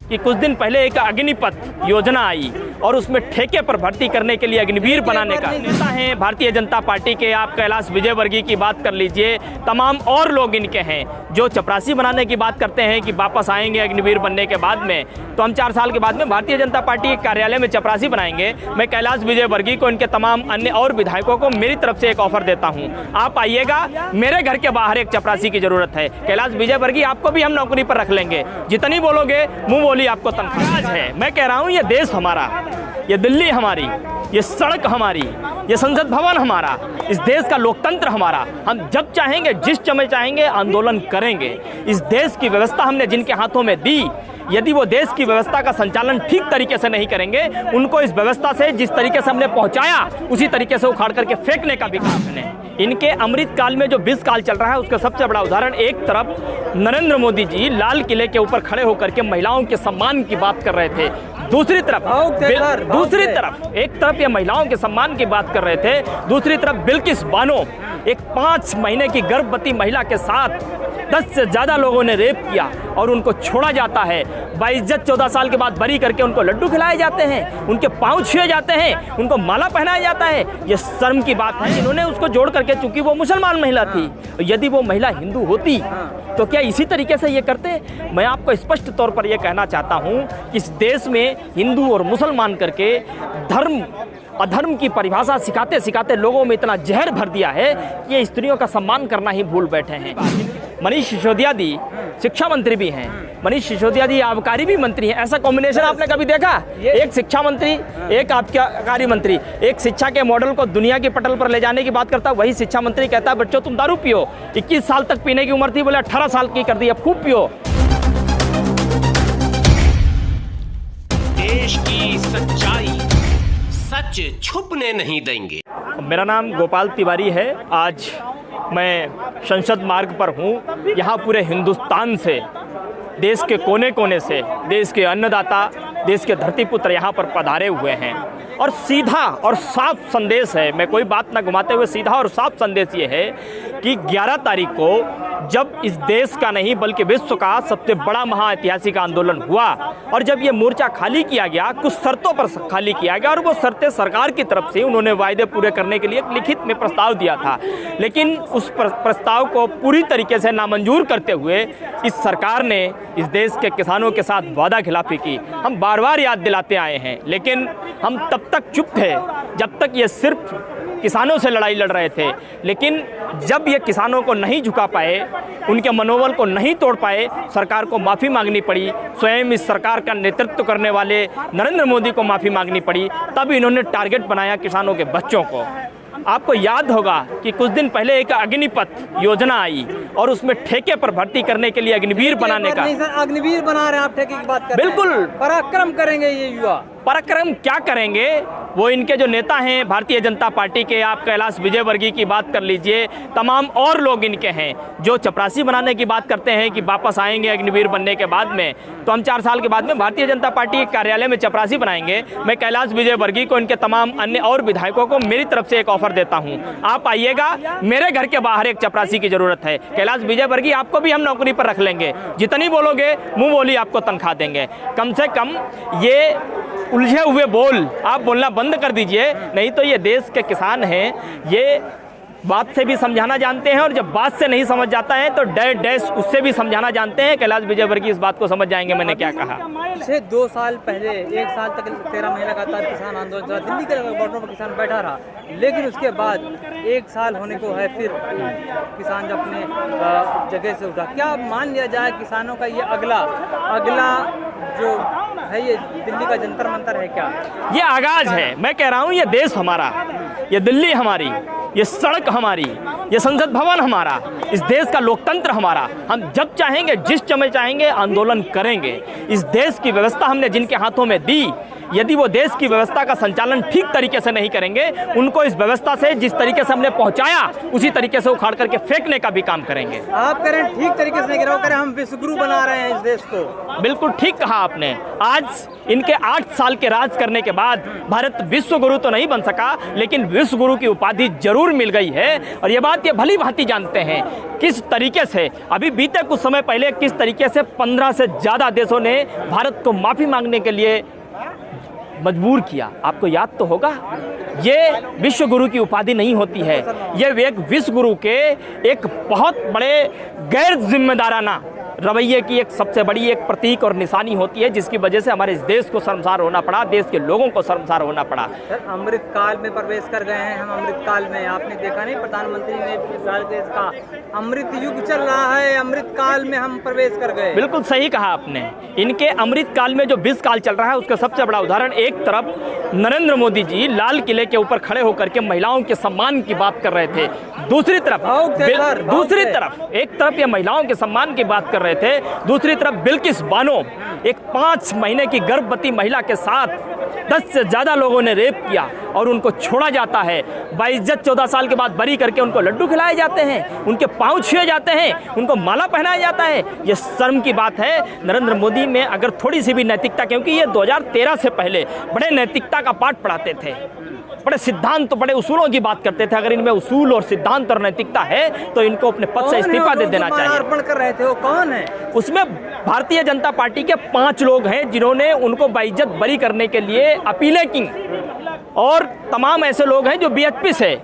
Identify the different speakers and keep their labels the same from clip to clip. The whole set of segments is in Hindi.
Speaker 1: कि कुछ दिन पहले एक अग्निपथ योजना आई और उसमें ठेके पर भर्ती करने के लिए अग्निवीर बनाने का नेता हैं भारतीय जनता पार्टी के। आप कैलाश विजयवर्गीय की बात कर लीजिए, तमाम और लोग इनके हैं जो चपरासी बनाने की बात करते हैं कि वापस आएंगे अग्निवीर बनने के बाद में। तो हम 4 साल के बाद में भारतीय जनता पार्टी के कार्यालय में चपरासी बनाएंगे। मैं कैलाश विजयवर्गीय को, इनके तमाम अन्य और विधायकों को मेरी तरफ से एक ऑफर देता हूँ, आप आइएगा, मेरे घर के बाहर एक चपरासी की जरूरत है। कैलाश विजयवर्गीय आपको भी हम नौकरी पर रख लेंगे, जितनी बोलोगे मुंह बोली आपको तनख्वाह है। मैं कह रहा हूँ ये देश हमारा, ये दिल्ली हमारी, ये सड़क हमारी, ये संसद भवन हमारा, इस देश का लोकतंत्र हमारा। हम जब चाहेंगे, जिस समय चाहेंगे आंदोलन करेंगे। इस देश की व्यवस्था हमने जिनके हाथों में दी, यदि वो देश की व्यवस्था का संचालन ठीक तरीके से नहीं करेंगे, उनको इस व्यवस्था से जिस तरीके से हमने पहुंचाया उसी तरीके से उखाड़ करके फेंकने का भी काम है। इनके अमृत काल में जो 20 काल चल रहा है उसका सबसे बड़ा उदाहरण, एक तरफ नरेंद्र मोदी जी लाल किले के ऊपर खड़े होकर के महिलाओं के सम्मान की बात कर रहे थे, दूसरी तरफ एक तरफ ये महिलाओं के सम्मान की बात कर रहे थे, दूसरी तरफ बिल्किस बानो एक 5 महीने की गर्भवती महिला के साथ 10 से ज़्यादा लोगों ने रेप किया और उनको छोड़ा जाता है। बाइज्जत 14 साल के बाद बरी करके उनको लड्डू खिलाए जाते हैं, उनके पाँव छुए जाते हैं, उनको माला पहनाया जाता है। ये शर्म की बात है। इन्होंने उसको जोड़ करके, चूंकि वो मुसलमान महिला थी, यदि वो महिला हिंदू होती तो क्या इसी तरीके से ये करते? मैं आपको स्पष्ट तौर पर यह कहना चाहता हूँ कि इस देश में हिंदू और मुसलमान करके धर्म अधर्म की परिभाषा सिखाते सिखाते लोगों में इतना जहर भर दिया है कि ये स्त्रियों का सम्मान करना ही भूल बैठे हैं। मनीष सिसोदिया जी शिक्षा मंत्री भी हैं, मनीष सिसोदिया जी आबकारी भी मंत्री हैं। ऐसा कॉम्बिनेशन आपने कभी देखा? एक शिक्षा मंत्री, एक आबकारी मंत्री, एक शिक्षा के मॉडल को दुनिया की पटल पर ले जाने की बात करता है, वही शिक्षा मंत्री कहता है बच्चों तुम दारू पियो। 21 साल तक पीने की उम्र थी, बोले 18 साल की कर दी, अब खूब पियो।
Speaker 2: देश की सच्चाई सच छुपने नहीं देंगे।
Speaker 1: मेरा नाम गोपाल तिवारी है। आज मैं संसद मार्ग पर हूँ। यहाँ पूरे हिंदुस्तान से, देश के कोने कोने से, देश के अन्नदाता, देश के धरतीपुत्र यहाँ पर पधारे हुए हैं और सीधा और साफ संदेश है, मैं कोई बात ना घुमाते हुए सीधा और साफ संदेश ये है कि 11 तारीख को जब इस देश का नहीं बल्कि विश्व का सबसे बड़ा महाऐतिहासिक आंदोलन हुआ और जब ये मोर्चा खाली किया गया, कुछ शर्तों पर खाली किया गया और वो शर्तें सरकार की तरफ से उन्होंने वायदे पूरे करने के लिए एक लिखित में प्रस्ताव दिया था, लेकिन उस प्रस्ताव को पूरी तरीके से नामंजूर करते हुए इस सरकार ने इस देश के किसानों के साथ वादा खिलाफी की। हम बार बार याद दिलाते आए हैं, लेकिन हम तब तक चुप थे जब तक ये सिर्फ किसानों से लड़ाई लड़ रहे थे। लेकिन जब ये किसानों को नहीं झुका पाए, उनके मनोबल को नहीं तोड़ पाए, सरकार को माफ़ी मांगनी पड़ी, स्वयं इस सरकार का नेतृत्व करने वाले नरेंद्र मोदी को माफ़ी मांगनी पड़ी, तब इन्होंने टारगेट बनाया किसानों के बच्चों को। आपको याद होगा कि कुछ दिन पहले एक अग्निपथ योजना आई और उसमें ठेके पर भर्ती करने के लिए अग्निवीर बनाने का।
Speaker 3: नहीं सर, अग्निवीर बना रहे हैं आप, ठेके की बात कर रहे हैं।
Speaker 1: बिल्कुल
Speaker 3: पराक्रम करेंगे ये युवा।
Speaker 1: पराक्रम क्या करेंगे? वो इनके जो नेता हैं भारतीय जनता पार्टी के, आप कैलाश विजयवर्गीय की बात कर लीजिए, तमाम और लोग इनके हैं जो चपरासी बनाने की बात करते हैं कि वापस आएंगे अग्निवीर बनने के बाद में। तो हम 4 साल के बाद में भारतीय जनता पार्टी के कार्यालय में चपरासी बनाएंगे। मैं कैलाश विजयवर्गीय को, इनके तमाम अन्य और विधायकों को मेरी तरफ से एक ऑफर देता हूँ, आप आइएगा, मेरे घर के बाहर एक चपरासी की जरूरत है। कैलाश विजयवर्गीय आपको भी हम नौकरी पर रख लेंगे, जितनी बोलोगे मुंह बोली आपको तनख्वाह देंगे। कम से कम ये उलझे हुए बोल आप बोलना बंद कर दीजिए, नहीं तो ये देश के किसान हैं, ये बात से भी समझाना जानते हैं और जब बात से नहीं समझ जाता है तो डैश उससे भी समझाना जानते हैं। कैलाश विजयवर्गीय इस बात को समझ जाएंगे मैंने क्या कहा।
Speaker 3: से 2 साल पहले 1 साल तक 13 महीने लगातार किसान आंदोलन चला, दिल्ली के बॉर्डरों पर किसान बैठा रहा, लेकिन उसके बाद 1 साल होने को है, फिर किसान जब अपने जगह से उठा। क्या मान लिया जाए किसानों का ये अगला जो है ये दिल्ली का जंतर मंतर है क्या?
Speaker 1: ये आगाज है। मैं कह रहा हूँ ये देश हमारा, ये दिल्ली हमारी, ये सड़क हमारी, ये संसद भवन हमारा, इस देश का लोकतंत्र हमारा। हम जब चाहेंगे, जिस समय चाहेंगे आंदोलन करेंगे। इस देश की व्यवस्था हमने जिनके हाथों में दी, यदि वो देश की व्यवस्था का संचालन ठीक तरीके से नहीं करेंगे, उनको इस व्यवस्था से जिस तरीके से हमने पहुंचाया उसी तरीके से उखाड़ करके फेंकने का भी काम करेंगे।
Speaker 3: आप कह रहे हैं ठीक तरीके से नहीं कह रहे हो, कह रहे हैं हम विश्वगुरु बना रहे हैं इस देश को।
Speaker 1: बिल्कुल ठीक कहा आपने। आज इनके 8 साल के राज करने के बाद भारत विश्व गुरु तो नहीं बन सका, लेकिन विश्व गुरु की उपाधि जरूर मिल गई है। और ये बात ये भली भांति जानते हैं किस तरीके से अभी बीते कुछ समय पहले किस तरीके से 15 से ज़्यादा देशों ने भारत को माफ़ी मांगने के लिए मजबूर किया। आपको याद तो होगा, ये विश्व गुरु की उपाधि नहीं होती है, ये एक विश्व गुरु के एक बहुत बड़े गैर जिम्मेदाराना रवैये की एक सबसे बड़ी एक प्रतीक और निशानी होती है, जिसकी वजह से हमारे इस देश को शर्मसार होना पड़ा, देश के लोगों को शर्मसार होना पड़ा।
Speaker 3: सर, अमृत काल में प्रवेश कर गए हैं हम। अमृत काल में आपने देखा नहीं, प्रधानमंत्री ने देश का अमृत युग चल रहा है, अमृत काल में हम प्रवेश कर गए।
Speaker 1: बिल्कुल सही कहा आपने। इनके अमृत काल में जो 20 काल चल रहा है उसका सबसे बड़ा उदाहरण, एक तरफ नरेंद्र मोदी जी लाल किले के ऊपर खड़े होकर के महिलाओं के सम्मान की बात कर रहे थे, दूसरी तरफ एक तरफ ये महिलाओं के सम्मान की बात कर रहे थे, दूसरी तरफ बिल्किस बानो एक 5 महीने की गर्भवती महिला के साथ 10 से ज़्यादा लोगों ने रेप किया और उनको छोड़ा जाता है। बाइज्जत 14 साल के बाद बरी करके उनको लड्डू खिलाए जाते हैं, उनके पाँव छुए जाते हैं, उनको माला पहनाया जाता है। ये शर्म की बात है। नरेंद्र मोदी में अगर थोड़ी सी भी नैतिकता, क्योंकि ये 2013 से पहले बड़े नैतिकता का पाठ पढ़ाते थे, बड़े सिद्धांत बड़े उसूलों की बात करते थे। अगर इनमें उसूल और सिद्धांत और नैतिकता है तो इनको अपने पद से इस्तीफा दे देना चाहिए।
Speaker 3: अर्पण कर रहे थे वो कौन है?
Speaker 1: उसमें भारतीय जनता पार्टी के 5 लोग हैं जिन्होंने उनको बाइज्जत बरी करने के लिए अपीलें की, और तमाम ऐसे लोग हैं जो बीएचपी से,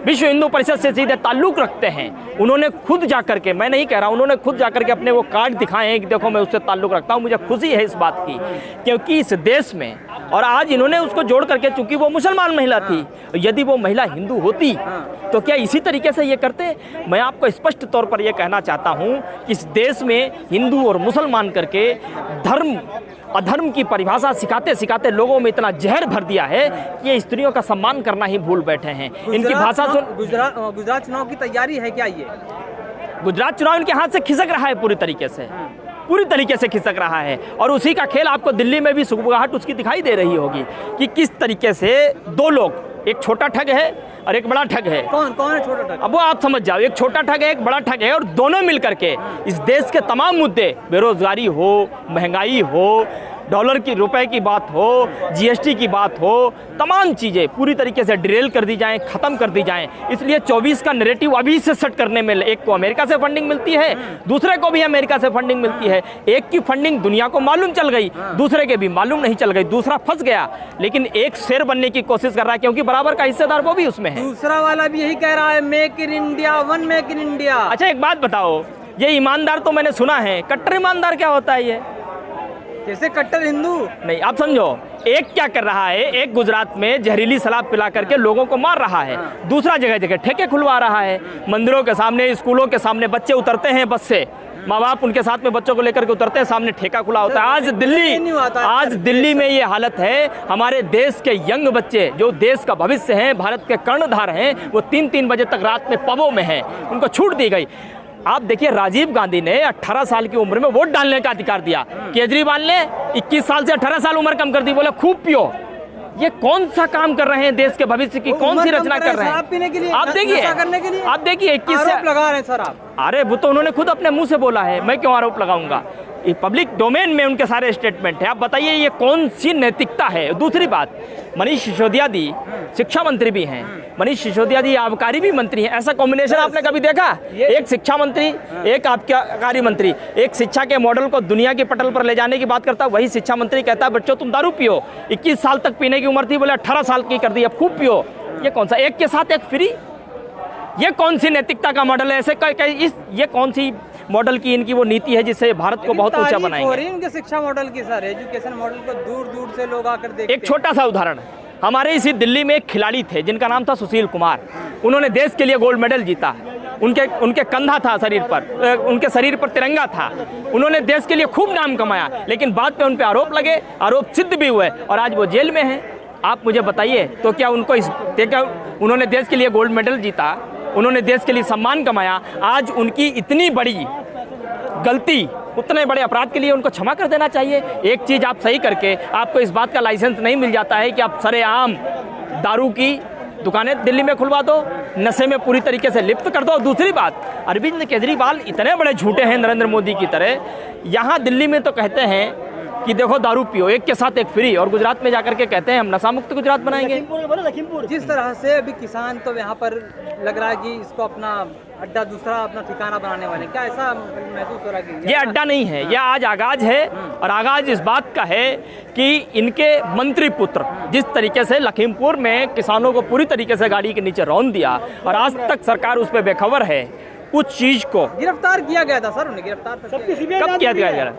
Speaker 1: विश्व हिंदू परिषद से सीधे ताल्लुक रखते हैं। उन्होंने खुद जाकर के, मैं नहीं कह रहा, उन्होंने खुद जाकर के अपने वो कार्ड दिखाए हैं कि देखो मैं उससे ताल्लुक रखता हूँ। मुझे खुशी है इस बात की, क्योंकि इस देश में, और आज इन्होंने उसको जोड़ करके, चूंकि वो मुसलमान महिला थी, यदि वो महिला हिंदू होती तो क्या इसी तरीके से ये करते? मैं आपको स्पष्ट तौर पर यह कहना चाहता हूँ कि इस देश में हिंदू और मुसलमान करके धर्म अधर्म की परिभाषा सिखाते सिखाते लोगों में इतना जहर भर दिया है कि ये स्त्रियों का सम्मान करना ही भूल बैठे हैं। इनकी भाषा सुन।
Speaker 3: गुजरात चुनाव की तैयारी है क्या? ये
Speaker 1: गुजरात चुनाव इनके हाथ से खिसक रहा है, पूरी तरीके से खिसक रहा है। और उसी का खेल आपको दिल्ली में भी सुगबुगाहट उसकी दिखाई दे रही होगी कि किस तरीके से 2 लोग, एक छोटा ठग है और एक बड़ा ठग है।
Speaker 3: कौन है छोटा ठग?
Speaker 1: अब वो आप समझ जाओ, एक छोटा ठग है, एक बड़ा ठग है, और दोनों मिलकर के इस देश के तमाम मुद्दे, बेरोजगारी हो, महंगाई हो, डॉलर की, रुपए की बात हो, जीएसटी की बात हो, तमाम चीज़ें पूरी तरीके से डिरेल कर दी जाएं, ख़त्म कर दी जाएं। इसलिए 24 का नैरेटिव अभी से सेट करने में, एक को अमेरिका से फंडिंग मिलती है, दूसरे को भी अमेरिका से फंडिंग मिलती है। एक की फंडिंग दुनिया को मालूम चल गई, दूसरे के भी मालूम नहीं चल गई, दूसरा फंस गया, लेकिन एक शेर बनने की कोशिश कर रहा है, क्योंकि बराबर का हिस्सेदार वो भी उसमें है।
Speaker 3: दूसरा वाला भी यही कह रहा है, make in India, one make in India.
Speaker 1: अच्छा, एक बात बताओ, ये ईमानदार तो मैंने सुना है, कट्टर ईमानदार क्या होता है? ये
Speaker 3: जैसे कट्टर हिंदू
Speaker 1: नहीं। आप समझो, एक क्या कर रहा है, एक गुजरात में जहरीली शराब पिला करके लोगों को मार रहा है, दूसरा जगह जगह ठेके खुलवा रहा है, मंदिरों के सामने, स्कूलों के सामने बच्चे उतरते हैं बस से, माँ बाप उनके साथ में बच्चों को लेकर के उतरते हैं, सामने ठेका खुला होता है। आज दिल्ली में ये हालत है। हमारे देश के यंग बच्चे जो देश का भविष्य हैं, भारत के कर्णधार हैं, वो 3-3 बजे तक रात में पबों में हैं, उनको छूट दी गई। आप देखिए, राजीव गांधी ने 18 साल की उम्र में वोट डालने का अधिकार दिया, केजरीवाल ने 21 साल से 18 साल उम्र कम कर दी, बोले खूब पियो। ये कौन सा काम कर रहे हैं? देश के भविष्य की कौन सी रचना कर रहे हैं? आप देखिए 21 से
Speaker 3: लगा रहे हैं सर आप।
Speaker 1: अरे वो तो उन्होंने खुद अपने मुंह से बोला है, मैं क्यों आरोप लगाऊंगा? ये पब्लिक डोमेन में उनके सारे स्टेटमेंट है। आप बताइए ये कौन सी नैतिकता है? दूसरी बात, मनीष सिसोदिया जी शिक्षा मंत्री भी हैं, मनीष सिसोदिया जी आबकारी भी मंत्री हैं। ऐसा कॉम्बिनेशन आपने कभी देखा? एक शिक्षा मंत्री, एक आबकारी मंत्री, एक शिक्षा के मॉडल को दुनिया की पटल पर ले जाने की बात करता है, वही शिक्षा मंत्री कहता है बच्चों तुम दारू पियो। 21 साल तक पीने की उम्र थी, बोले 18 साल की कर दी, अब खूब पियो। ये कौन सा एक के साथ एक फ्री? ये कौन सी नैतिकता का मॉडल है? ऐसे ये कौन सी मॉडल की इनकी वो नीति है जिससे भारत को बहुत ऊंचा बनाएंगे?
Speaker 3: इनके शिक्षा मॉडल की सर, एजुकेशन मॉडल को दूर दूर से लोग आकर देखते हैं।
Speaker 1: एक छोटा सा उदाहरण, हमारे इसी दिल्ली में एक खिलाड़ी थे जिनका नाम था सुशील कुमार। उन्होंने देश के लिए गोल्ड मेडल जीता। उनके कंधा था शरीर पर, उनके शरीर पर तिरंगा था। उन्होंने देश के लिए खूब नाम कमाया, लेकिन बाद में उन पर आरोप लगे, आरोप सिद्ध भी हुए और आज वो जेल में हैं। आप मुझे बताइए, तो क्या उन्होंने देश के लिए गोल्ड मेडल जीता, उन्होंने देश के लिए सम्मान कमाया, आज उनकी इतनी बड़ी गलती उतने बड़े अपराध के लिए उनको क्षमा कर देना चाहिए। एक चीज़ आप सही करके आपको इस बात का लाइसेंस नहीं मिल जाता है कि आप सरेआम दारू की दुकानें दिल्ली में खुलवा दो, नशे में पूरी तरीके से लिप्त कर दो। दूसरी बात, अरविंद केजरीवाल इतने बड़े झूठे हैं नरेंद्र मोदी की तरह, यहाँ दिल्ली में तो कहते हैं कि देखो दारू पियो, एक के साथ एक फ्री, और गुजरात में जाकर के कहते हैं हम नशा मुक्त गुजरात बनाएंगे।
Speaker 3: जिस तरह से अभी किसान तो यहाँ पर लग रहा है कि इसको अपना अड्डा, दूसरा अपना ठिकाना बनाने वाले, क्या ऐसा महसूस हो रहा है कि
Speaker 1: ये अड्डा नहीं है, यह आज आगाज है। और आगाज इस बात का है कि इनके मंत्री पुत्र जिस तरीके से लखीमपुर में किसानों को पूरी तरीके से गाड़ी के नीचे रौंद दिया और आज तक सरकार उस पर बेखबर है, उस चीज को
Speaker 3: गिरफ्तार किया गया था सर, उन्हें गिरफ्तार
Speaker 1: कब किया गया?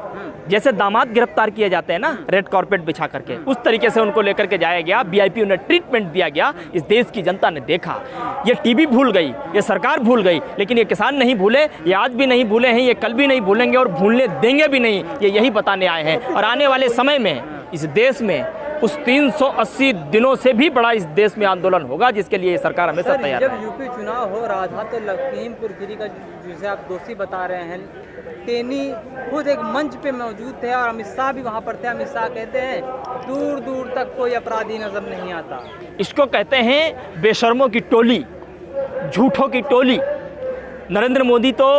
Speaker 1: जैसे दामाद गिरफ्तार किए जाते हैं ना रेड कार्पेट बिछा करके, उस तरीके से उनको लेकर के जाया गया, वीआईपी उन्हें ट्रीटमेंट दिया गया। इस देश की जनता ने देखा, ये टीवी भूल गई, ये सरकार भूल गई, लेकिन ये किसान नहीं भूले, ये आज भी नहीं भूले हैं, ये कल भी नहीं भूलेंगे और भूलने देंगे भी नहीं। ये यही बताने आए हैं। और आने वाले समय में इस देश में उस 380 दिनों से भी बड़ा इस देश में आंदोलन होगा, जिसके लिए सरकार हमेशा तैयार है।
Speaker 3: जब यूपी चुनाव हो रहा था तो लखीमपुर खीरी का जिसे आप दोषी बता रहे हैं, टेनी खुद एक मंच पे मौजूद थे और अमित शाह भी वहाँ पर थे। अमित शाह कहते हैं दूर दूर तक कोई अपराधी नजर नहीं आता।
Speaker 1: इसको कहते हैं बेशर्मों की टोली, झूठों की टोली। नरेंद्र मोदी तो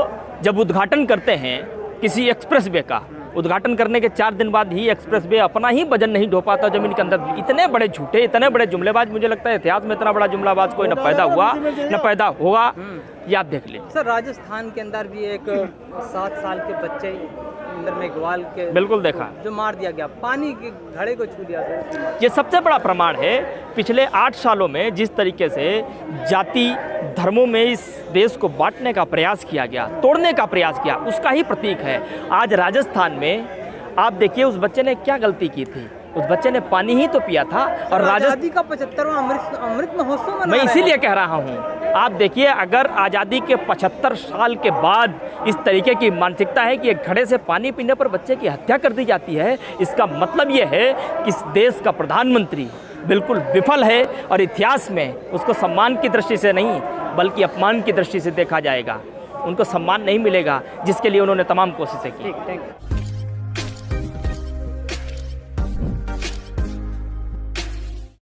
Speaker 1: जब उद्घाटन करते हैं किसी एक्सप्रेस वे का, उद्घाटन करने के 4 दिन बाद ही एक्सप्रेस वे अपना ही वजन नहीं ढो पाता जमीन के अंदर। इतने बड़े झूठे, इतने बड़े जुमलेबाज, मुझे लगता है इतिहास में इतना बड़ा जुमलाबाज कोई न पैदा हुआ न पैदा होगा। ये आप देख लीजिए
Speaker 3: सर, राजस्थान के अंदर भी एक 7 साल के बच्चे अंदर मेघवाल के
Speaker 1: बिल्कुल देखा,
Speaker 3: जो मार दिया गया, पानी के घड़े को छू दिया गया।
Speaker 1: ये सबसे बड़ा प्रमाण है पिछले 8 सालों में जिस तरीके से जाति धर्मों में इस देश को बांटने का प्रयास किया गया, तोड़ने का प्रयास किया, उसका ही प्रतीक है। आज राजस्थान में आप देखिए उस बच्चे ने क्या गलती की थी, उस बच्चे ने पानी ही तो पिया था। और
Speaker 3: आजादी का 75वां अमृत महोत्सव मना
Speaker 1: मैं
Speaker 3: रहे
Speaker 1: इसीलिए
Speaker 3: हैं।
Speaker 1: कह रहा हूँ, आप देखिए अगर आज़ादी के 75 साल के बाद इस तरीके की मानसिकता है कि एक घड़े से पानी पीने पर बच्चे की हत्या कर दी जाती है, इसका मतलब ये है कि इस देश का प्रधानमंत्री बिल्कुल विफल है और इतिहास में उसको सम्मान की दृष्टि से नहीं बल्कि अपमान की दृष्टि से देखा जाएगा। उनको सम्मान नहीं मिलेगा जिसके लिए उन्होंने तमाम कोशिशें की।
Speaker 3: ठीक, थैंक यू।